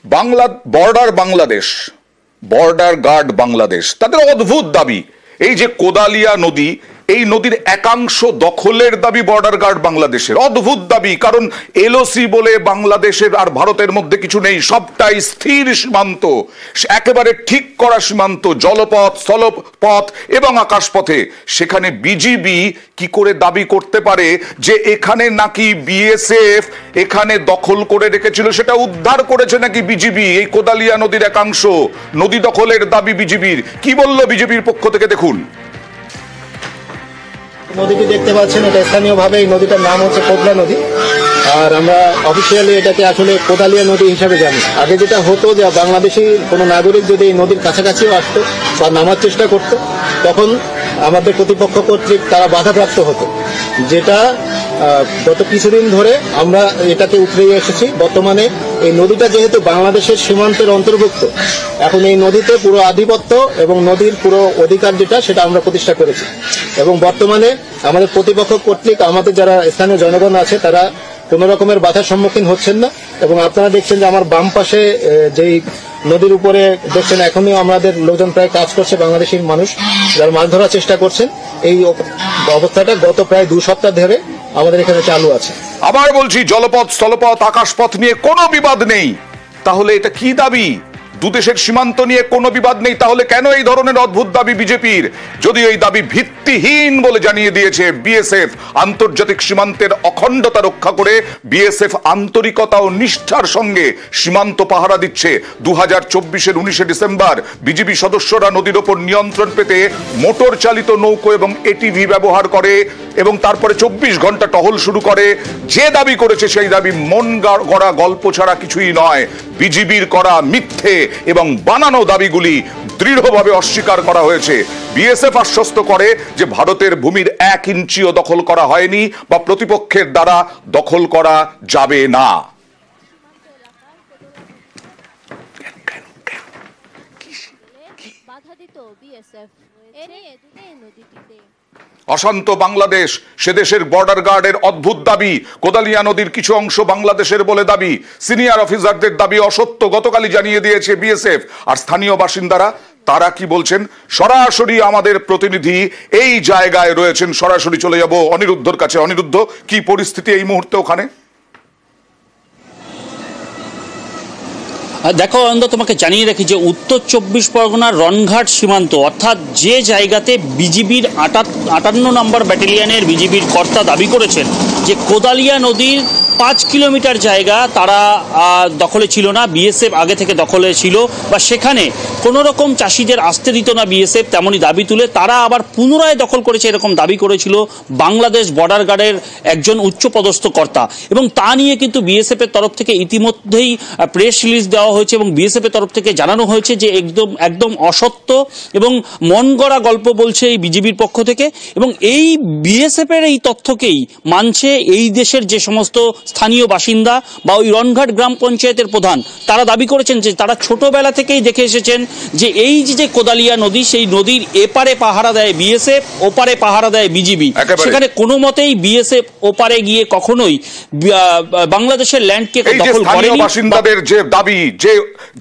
Border Bangladesh, border guard Bangladesh, তাদের অদ্ভুত দাবি এই যে কোদালিয়া নদী, এই নদীর একাংশ দখলের দাবি বর্ডার গার্ড বাংলাদেশের। অদ্ভুত দাবি, কারণ এলওসি বলে বাংলাদেশের আর ভারতের মধ্যে কিছু নেই, সবটাই স্থির সীমান্ত, একেবারে ঠিক করা সীমান্ত, জলপথ, স্থলপথ এবং আকাশপথে। সেখানে বিজিবি কি করে দাবি করতে পারে যে এখানে নাকি বিএসএফ এখানে দখল করে রেখেছিল, সেটা উদ্ধার করেছে নাকি বিজিবি? এই কোদালিয়া নদীর একাংশ নদী দখলের দাবি বিজিবির। কি বললো বিজেপির পক্ষ থেকে দেখুন। নদীটি দেখতে পাচ্ছেন, এটা স্থানীয়ভাবে এই নদীটার নাম হচ্ছে কোদলা নদী, আর আমরা অফিসিয়ালি এটাকে আসলে কোদালিয়া নদী হিসাবে জানি। আগে যেটা হতো যে বাংলাদেশি কোনো নাগরিক যদি এই নদীর কাছাকাছিও আসতো বা নামার চেষ্টা করতো, তখন আমাদের প্রতিপক্ষ কর্তৃক তারা বাধাপ্রাপ্ত হতো, যেটা গত কিছুদিন ধরে আমরা এটাকে উতরিয়ে এসেছি। বর্তমানে এই নদীটা যেহেতু বাংলাদেশের সীমান্তের অন্তর্ভুক্ত, এখন এই নদীতে পুরো আধিপত্য এবং নদীর পুরো অধিকার যেটা, সেটা আমরা প্রতিষ্ঠা করেছি। এবং বর্তমানে আমাদের প্রতিপক্ষ কর্তৃক আমাদের যারা স্থানীয় জনগণ আছে তারা কোনো রকমের বাধার সম্মুখীন হচ্ছেন না। এবং আপনারা দেখছেন যে আমার বাম পাশে যেই নদীর উপরে দেখছেন, এখনই আমাদের লোকজন প্রায় কাজ করছে, বাংলাদেশি মানুষ যারা মাছ ধরার চেষ্টা করছেন। এই অবস্থাটা গত প্রায় 2 সপ্তাহ ধরে আমাদের এখানে চালু আছে। আবার বলছি, জলপথ, স্থলপথ, আকাশপথ নিয়ে কোনো বিবাদ নেই। তাহলে এটা কি দাবি? দুদেশের সীমান্ত নিয়ে কোনো বিবাদ নেই, তাহলে কেন এই ধরনের অদ্ভুত দাবি বিজেপির? যদিও এই দাবি ভিত্তিহীন বলে জানিয়ে দিয়েছে বিএসএফ। আন্তর্জাতিক সীমান্তের অখণ্ডতা রক্ষা করে বিএসএফ আন্তরিকতা ও নিষ্ঠার সঙ্গে সীমান্ত পাহারা দিচ্ছে। 2024-এর 19শে ডিসেম্বর বিজিবি সদস্যরা নদীর ওপর নিয়ন্ত্রণ পেতে মোটর চালিত নৌকো এবং এটিভি ব্যবহার করে এবং তারপরে 24 ঘন্টা টহল শুরু করে। যে দাবি করেছে সেই দাবি মন গড়া গল্প ছাড়া কিছুই নয়। বিজিবির করা মিথ্যে এবং বানানো দাবিগুলি দৃঢ়ভাবে অস্বীকার করা হয়েছে। বিএসএফ আশ্বস্ত করে যে ভারতের ভূমির 1 ইঞ্চিও দখল করা হয়নি বা প্রতিপক্ষের দ্বারা দখল করা যাবে না। অশান্ত বাংলাদেশ, সে দেশের বর্ডার গার্ডের অদ্ভুত দাবি, কোদালিয়া নদীর কিছু অংশ বাংলাদেশের বলে দাবি, সিনিয়র অফিসারদের দাবি অসত্য, গতকালই জানিয়ে দিয়েছে বিএসএফ। আর স্থানীয় বাসিন্দারা তারা কি বলছেন, সরাসরি আমাদের প্রতিনিধি এই জায়গায় রয়েছেন, সরাসরি চলে যাব অনিরুদ্ধর কাছে। অনিরুদ্ধ, কি পরিস্থিতি এই মুহূর্তে ওখানে? দেখো অনন্ত, তোমাকে জানিয়ে রাখি যে উত্তর 24 পরগনার রনঘাট সীমান্ত, অর্থাৎ যে জায়গাতে বিজিবির 58 নম্বর ব্যাটালিয়নের বিজিবির কর্তা দাবি করেছেন যে কোদালিয়া নদীর 5 কিলোমিটার জায়গা তারা দখলে ছিল না, বিএসএফ আগে থেকে দখলে ছিল, বা সেখানে কোনো রকম চাষিদের আসতে দিত না বিএসএফ, তেমনই দাবি তুলে তারা আবার পুনরায় দখল করেছে, এরকম দাবি করেছিল বাংলাদেশ বর্ডার গার্ডের একজন উচ্চপদস্থ কর্তা। এবং তা নিয়ে কিন্তু বিএসএফের তরফ থেকে ইতিমধ্যেই প্রেস রিলিজ দেওয়া হয়েছে এবং বিএসএফের তরফ থেকে জানানো হয়েছে যে একদম অসত্য এবং মন গড়া গল্প বলছে এই বিজিবির পক্ষ থেকে। এবং এই বিএসএফের এই তথ্যকেই মানছে এই দেশের যে সমস্ত স্থানীয় বাসিন্দা বা ওই রনঘাট গ্রাম পঞ্চায়েতের প্রধান। তারা দাবি করেছেন যে তারা ছোটবেলা থেকেই দেখে এসেছেন যে এই যে কোদালিয়া নদী, সেই নদীর এপারে পাহারা দেয় বিএসএফ, ওপারে পাহারা দেয় বিজিবি। সেখানে কোনো মতেই বিএসএফ ওপারে গিয়ে কখনোই বাংলাদেশের ল্যান্ডকে দখল করেনি। বাসিন্দাদের যে দাবি, যে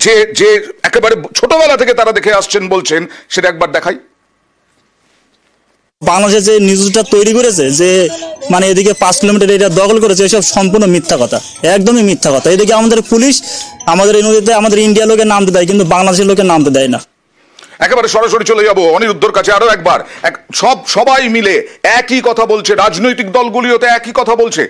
যে যে একেবারে ছোটবেলা থেকে তারা দেখে আসছেন বলছেন, সেটা একবার দেখাই। বাংলাদেশে যে নিউজটা তৈরি করেছে যে মানে এদিকে 5 কিলোমিটার এটা দখল করেছে, এসব সম্পূর্ণ মিথ্যা কথা, একদমই মিথ্যা কথা। এদিকে আমাদের পুলিশ আমাদের এই নদীতে আমাদের ইন্ডিয়া লোকের নামতে দেয়, কিন্তু বাংলাদেশের লোকের নামতে দেয় না। একেবারে সরাসরি চলে যাব অনিরুদ্ধর কাছে আরো একবার। সবাই মিলে একই কথা বলছে, রাজনৈতিক দলগুলিও তো একই কথা বলছে।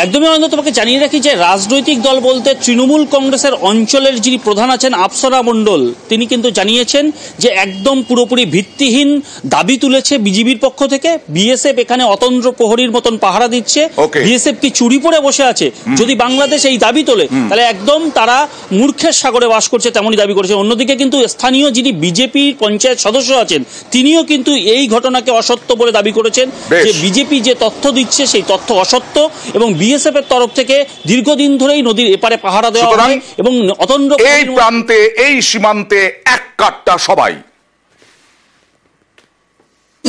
একদমই অনন্ত, তোমাকে জানিয়ে রাখি যে রাজনৈতিক দল বলতে তৃণমূল কংগ্রেসের অঞ্চলের যিনি প্রধান আছেন আপসরা মণ্ডল, তিনি কিন্তু জানিয়েছেন যে একদম পুরোপুরি ভিত্তিহীন দাবি তুলেছে বিজিবির পক্ষ থেকে। বিএসএফ এখানে অতন্দ্র প্রহরীর মতন পাহারা দিচ্ছে, বিএসএফ কি চুরি পরে বসে আছে? যদি বাংলাদেশ এই দাবি তোলে তাহলে একদম তারা মূর্খের সাগরে বাস করছে, তেমনই দাবি করেছে। অন্যদিকে কিন্তু স্থানীয় যিনি বিজেপির পঞ্চায়েত সদস্য আছেন, তিনিও কিন্তু এই ঘটনাকে অসত্য বলে দাবি করেছেন যে বিজেপি যে তথ্য দিচ্ছে সেই তথ্য অসত্য এবং বিএসএফ এর তরফ থেকে দীর্ঘদিন ধরেই নদীর এপারে পাহারা দেওয়া হয় এবং অতন্দ্র এই প্রান্তে এই সীমান্তে এক কাট্টা সবাই।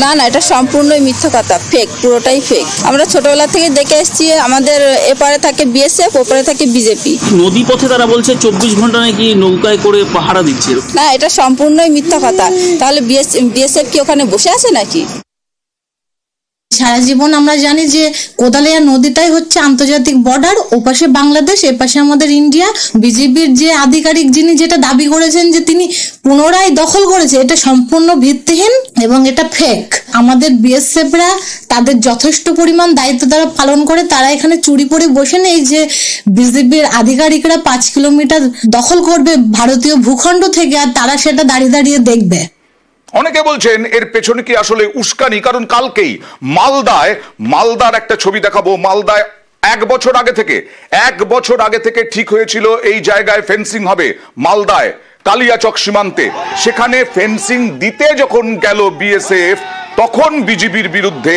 না না, এটা সম্পূর্ণই মিথ্যা কথা, ফেক, পুরোটাই ফেক। আমরা ছোটবেলা থেকে দেখে এসেছি, আমাদের এপারে থাকে বিএসএফ, ওপারে থাকে বিজেপি। নদী পথে তারা বলছে 24 ঘন্টা নাকি নৌকায় করে পাহারা দিচ্ছে। না, এটা সম্পূর্ণই মিথ্যা কথা। তাহলে বিএসএফ কি ওখানে বসে আছে নাকি? সারা জীবন আমরা জানি যে কোদালিয়া নদীটাই হচ্ছে আন্তর্জাতিক বর্ডার, ওপাশে বাংলাদেশ, এপাশে আমাদের ইন্ডিয়া। বিজেপির যে আধিকারিক যিনি যেটা দাবি করেছেন যে তিনি পুনরায় দখল করেছে, এটা সম্পূর্ণ ভিত্তিহীন এবং এটা ফেক। আমাদের বিএসএফরা তাদের যথেষ্ট পরিমাণ দায়িত্ব তারা পালন করে, তারা এখানে চুরি করে বসে নেই যে বিজেপির আধিকারিকরা 5 কিলোমিটার দখল করবে ভারতীয় ভূখণ্ড থেকে, আর তারা সেটা দাঁড়িয়ে দাঁড়িয়ে দেখবে। অনেকে বলছেন এর পেছনে কি আসলে উস্কানি, কারণ কালকেই মালদার একটা ছবি দেখাবো। মালদায় 1 বছর আগে থেকে ঠিক হয়েছিল এই জায়গায় ফেন্সিং হবে। মালদায় কালিয়াচক সীমান্তে, সেখানে ফেন্সিং দিতে যখন গেল বিএসএফ, তখন বিজিবির বিরুদ্ধে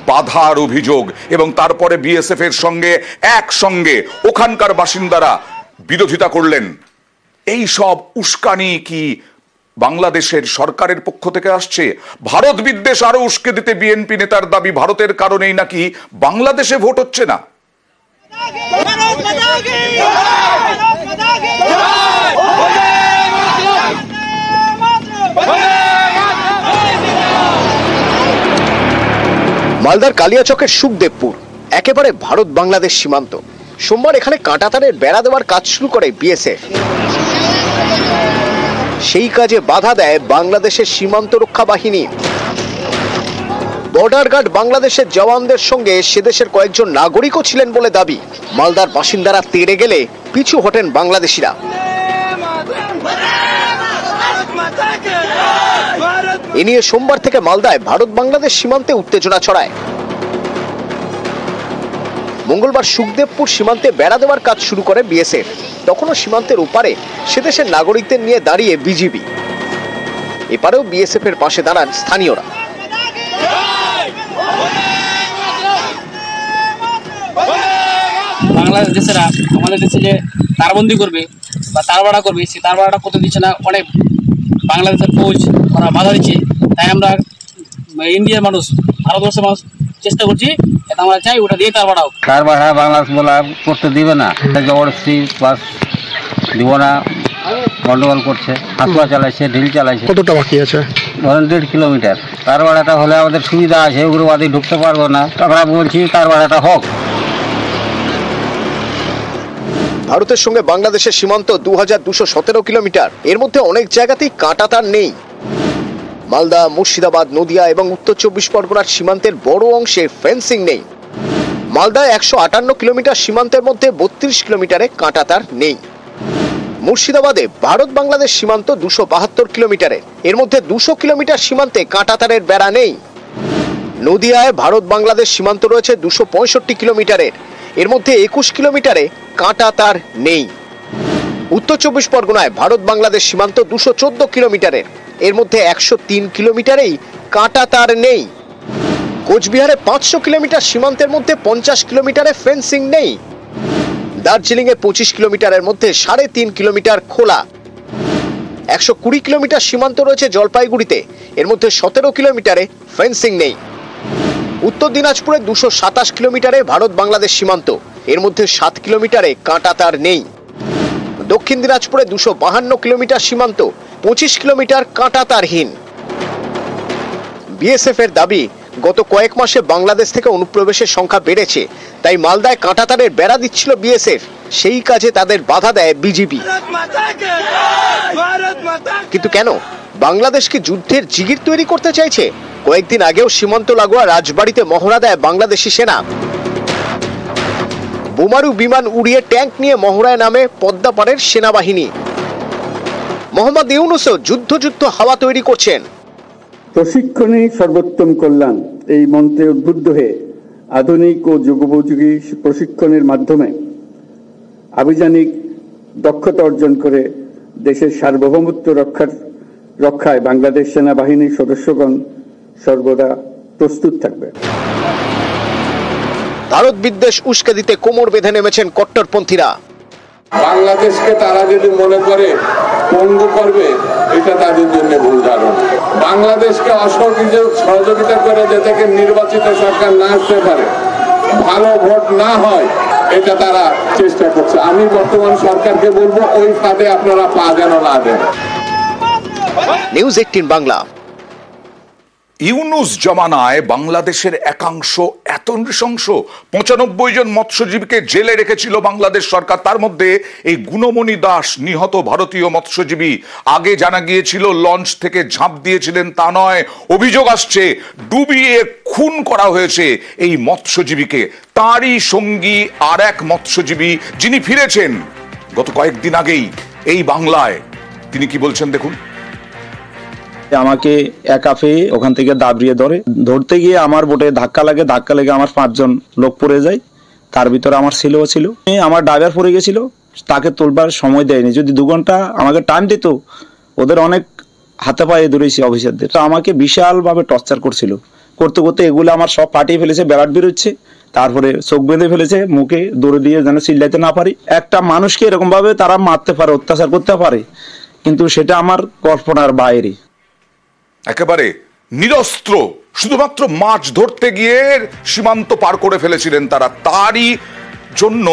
বাধার অভিযোগ, এবং তারপরে বিএসএফ এর সঙ্গে একসঙ্গে ওখানকার বাসিন্দারা বিরোধিতা করলেন। এই সব উস্কানি কি বাংলাদেশের সরকারের পক্ষ থেকে আসছে? ভারত বিদ্বেষ আরো উস্কে দিতে বিএনপি নেতার দাবি ভারতের কারণেই নাকি বাংলাদেশে ভোট হচ্ছে না। মালদার কালিয়াচকের সুখদেবপুর একেবারে ভারত বাংলাদেশ সীমান্ত। সোমবার এখানে কাঁটাতারের বেড়া দেওয়ার কাজ শুরু করে বিএসএফ। সেই কাজে বাধা দেয় বাংলাদেশের সীমান্ত রক্ষা বাহিনী। বর্ডার গার্ড বাংলাদেশের জওয়ানদের সঙ্গে সেদেশের কয়েকজন নাগরিকও ছিলেন বলে দাবি। মালদার বাসিন্দারা তেড়ে গেলে পিছু হটেন বাংলাদেশিরা। এ নিয়ে সোমবার থেকে মালদায় ভারত বাংলাদেশ সীমান্তে উত্তেজনা ছড়ায়। মঙ্গলবার সুখদেবপুর সীমান্তে বেড়া দেওয়ার কাজ শুরু করে বিএসএফ। তখনও সীমান্তের ওপারে সেদেশের নাগরিকদের নিয়ে দাঁড়িয়ে বিজিবি, এপারেও বিএসএফ এর পাশে দাঁড়ান স্থানীয়রা। বাংলাদেশেরা আমাদের দেশে যে তারবন্দি করবে বা তারবাড়া করবে, সে তারবাড়াটা করতে দিচ্ছে না। অনেক বাংলাদেশের ফৌজ ওরা বাধা দিচ্ছে। তাই আমরা ইন্ডিয়ার মানুষ, ভারতবর্ষের মানুষ চেষ্টা করছি, এটা আমরা চাই ওটা দিয়ে তারবাড়া হোক। তারবাড়া বাংলাদেশ বলা করতে দিবে না, জবরদস্তি বাস দিব না, গন্ডগোল করছে, হাসুয়া চালাইছে, ঢিল চালাইছে। কতটা বাকি আছে? ধরেন 1.5 কিলোমিটার। তারবাড়াটা হলে আমাদের সুবিধা আছে, উগ্রবাদী ঢুকতে পারবো না। আমরা বলছি তারবাড়াটা হোক। ভারতের সঙ্গে বাংলাদেশের সীমান্ত 2217 কিলোমিটার। এর মধ্যে অনেক জায়গাতেই কাঁটাতার নেই। মালদা, মুর্শিদাবাদ, নদিয়া এবং উত্তর 24 পরগনার সীমান্তের বড় অংশে ফেন্সিং নেই। মালদায় 158 কিলোমিটার সীমান্তের মধ্যে 32 কিলোমিটারে কাঁটাতার নেই। মুর্শিদাবাদে ভারত বাংলাদেশ সীমান্ত 272 কিলোমিটারের। এর মধ্যে 200 কিলোমিটার সীমান্তে কাঁটাতারের বেড়া নেই। নদিয়ায় ভারত বাংলাদেশ সীমান্ত রয়েছে 265 কিলোমিটারের। এর মধ্যে 21 কিলোমিটারে কাঁটাতার নেই। উত্তর 24 পরগনায় ভারত বাংলাদেশ সীমান্ত 214 কিলোমিটারের। এর মধ্যে 103 কিলোমিটারেই কাঁটাতার নেই। কোচবিহারে 500 কিলোমিটার সীমান্তের মধ্যে 50 কিলোমিটারে ফেন্সিং নেই। দার্জিলিং এ 25 কিলোমিটারের মধ্যে 3.5 কিলোমিটার খোলা। 120 কিলোমিটার সীমান্ত রয়েছে জলপাইগুড়িতে। এর মধ্যে 17 কিলোমিটারে ফেন্সিং নেই। উত্তর দিনাজপুরে 227 কিলোমিটারে ভারত বাংলাদেশ সীমান্ত। এর মধ্যে 7 কিলোমিটারে কাঁটাতার নেই। দক্ষিণ দিনাজপুরে 252 কিলোমিটার সীমান্ত, 25 কিলোমিটার কাঁটাতারহীন। বিএসএফ এর দাবি, গত কয়েক মাসে বাংলাদেশ থেকে অনুপ্রবেশের সংখ্যা বেড়েছে, তাই মালদায় কাঁটাতারের বেড়া দিচ্ছিল বিএসএফ। সেই কাজে তাদের বাধা দেয় বিজিবি। কিন্তু কেন? বাংলাদেশ কি যুদ্ধের জিগির তৈরি করতে চাইছে? কয়েকদিন আগেও সীমান্ত লাগোয়া রাজবাড়িতে মহড়া দেয় বাংলাদেশি সেনা। বোমারু বিমান উড়িয়ে ট্যাঙ্ক নিয়ে মহড়ায় নামে পদ্মাপাড়ের সেনাবাহিনী। মোহাম্মদ ইউনুসও যুদ্ধ হাওয়া তৈরি করছেন। প্রশিক্ষণে সর্বোত্তম কল্যাণ এই মন্ত্রে উদ্বুদ্ধ হয়ে আধুনিক ও যুগোপযোগী প্রশিক্ষণের মাধ্যমে আভিযানিক দক্ষতা অর্জন করে দেশের সার্বভৌমত্ব রক্ষায় বাংলাদেশ সেনাবাহিনীর সদস্যগণ সর্বদা প্রস্তুত থাকবে। ভারত বিদ্বেষ উস্কে দিতে কোমর বেঁধে নেমেছেন কট্টরপন্থীরা। বাংলাদেশকে তারা যদি মনে করে পঙ্গু করবে, এটা তাদের জন্য ভুল ধারণা। বাংলাদেশকে সহযোগিতা করে যাতে নির্বাচিত সরকার না আসতে পারে, ভালো ভোট না হয়, এটা তারা চেষ্টা করছে। আমি বর্তমান সরকারকে বলবো ওই ফাঁদে আপনারা পা যেন না দেন। নিউজ 18 বাংলা। ইউনুস জমানায় বাংলাদেশের একাংশ এত নৃশংস, 95 জন মৎস্যজীবীকে জেলে রেখেছিল বাংলাদেশ সরকার। তার মধ্যে এই গুণমণি দাস, নিহত ভারতীয় মৎস্যজীবী, আগে জানা গিয়েছিল লঞ্চ থেকে ঝাঁপ দিয়েছিলেন, তা নয়, অভিযোগ আসছে ডুবিয়ে খুন করা হয়েছে এই মৎস্যজীবীকে। তারই সঙ্গী আর এক মৎস্যজীবী যিনি ফিরেছেন গত কয়েকদিন আগেই এই বাংলায়, তিনি কি বলছেন দেখুন। আমাকে একা পেয়ে ওখান থেকে দাবড়িয়ে ধরতে গিয়ে আমার বোটে ধাক্কা লেগে আমার 5 জন লোক পড়ে যায়। তার ভিতরে আমার ছেলেও ছিল। আমার ড্রাইভার পড়ে গেছিল, তাকে তুলবার সময় দেয়নি। যদি 2 ঘন্টা আমাকে টাইম দিত, ওদের অনেক হাতে পায়ে ধরেছি অফিসারদের। আমাকে বিশালভাবে টর্চার করতে এগুলো আমার সব ফাটিয়ে ফেলেছে, ব্লাড বেরোচ্ছে, তারপরে চোখ বেঁধে ফেলেছে, মুখে দৌড়ে দিয়ে যেন চিল্লাইতে না পারি। একটা মানুষকে এরকম ভাবে তারা মারতে পারে, অত্যাচার করতে পারে, কিন্তু সেটা আমার কল্পনার বাইরে। একেবারে নিরস্ত্র, শুধুমাত্র মাছ ধরতে গিয়ে সীমান্ত পার করে ফেলেছিলেন তারা। তারই জন্য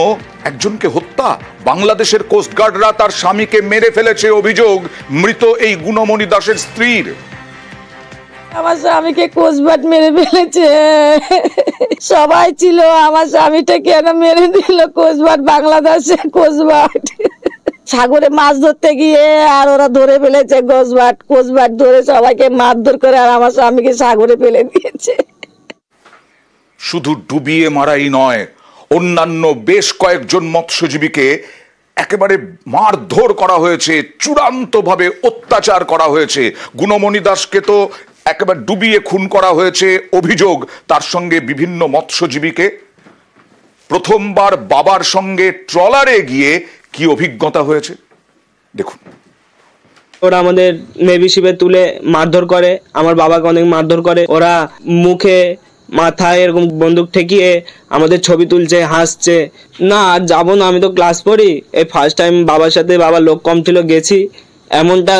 একজনকে হত্যা, বাংলাদেশের কোস্টগার্ডরা তার স্বামীকে মেরে ফেলেছে, অভিযোগ মৃত এই গুণমণি দাসের স্ত্রীর। আমার স্বামীকে কোস্টগার্ড মেরে ফেলেছে, সবাই ছিল, আমার স্বামীটা কেন মেরে দিল কোস্টগার্ড, বাংলাদেশের কোস্টগার্ড। সাগরে মাছ ধরতে গিয়ে আর ওরা ধরে ফেলেছে কোস্টগার্ড ধরে সবাইকে মারধর করে, আর আমার স্বামীকে সাগরে ফেলে দিয়েছে। শুধু ডুবিয়ে মারাই নয়, অন্যান্য বেশ কয়েকজন মৎস্যজীবীকে একেবারে মারধর করা হয়েছে, চূড়ান্তভাবে অত্যাচার করা হয়েছে। গুণমণি দাসকে তো একেবারে ডুবিয়ে খুন করা হয়েছে, অভিযোগ তার সঙ্গে বিভিন্ন মৎস্যজীবীকে। প্রথমবার বাবার সঙ্গে ট্রলারে গিয়ে কি অভিজ্ঞতা হয়েছে দেখুন। ওরা আমাদের নেভি শিপে তুলে মারধর করে, আমার বাবাকে অনেক মারধর করে। ওরা মুখে মাথায় এরকম বন্দুক ঠেকিয়ে আমাদের ছবি তুলছে, হাসছে। না আর যাবো না, আমি তো ক্লাস পড়ি। এই ফার্স্ট টাইম বাবার সাথে, বাবার লোক কম ছিল, গেছি। এমনটা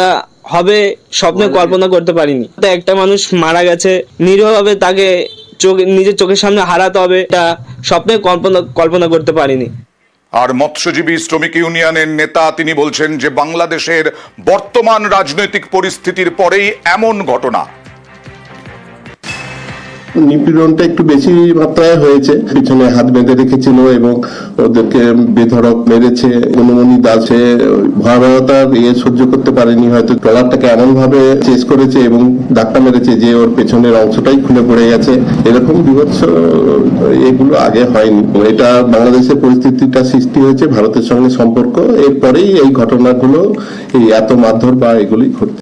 হবে স্বপ্নে কল্পনা করতে পারিনি। একটা মানুষ মারা গেছে নিরীহভাবে, তাকে নিজের চোখের সামনে হারাতে হবে, এটা স্বপ্নে কল্পনা করতে পারিনি। আর মৎস্যজীবী শ্রমিক ইউনিয়নের নেতা তিনি বলছেন যে বাংলাদেশের বর্তমান রাজনৈতিক পরিস্থিতির পরেই এমন ঘটনা। নিপীড়নটা একটু বেশি মাত্রায় হয়েছে, পিছনে হাত বেঁধে রেখেছিল এবং ওদেরকে বেধড়ক মেরেছে। গুণমণি দাসে ভয়াবহতা সহ্য করতে পারেনি, হয়তো ট্রলারটাকে এমন ভাবে চেস করেছে এবং ধাক্কা মেরেছে যে ওর পেছনের অংশটাই খুলে পড়ে গেছে। এরকম বিভৎস এগুলো আগে হয়নি। এটা বাংলাদেশের পরিস্থিতিটা সৃষ্টি হয়েছে ভারতের সঙ্গে সম্পর্ক, এরপরেই এই ঘটনাগুলো, এই এত মারধর বা এগুলি ঘটছে।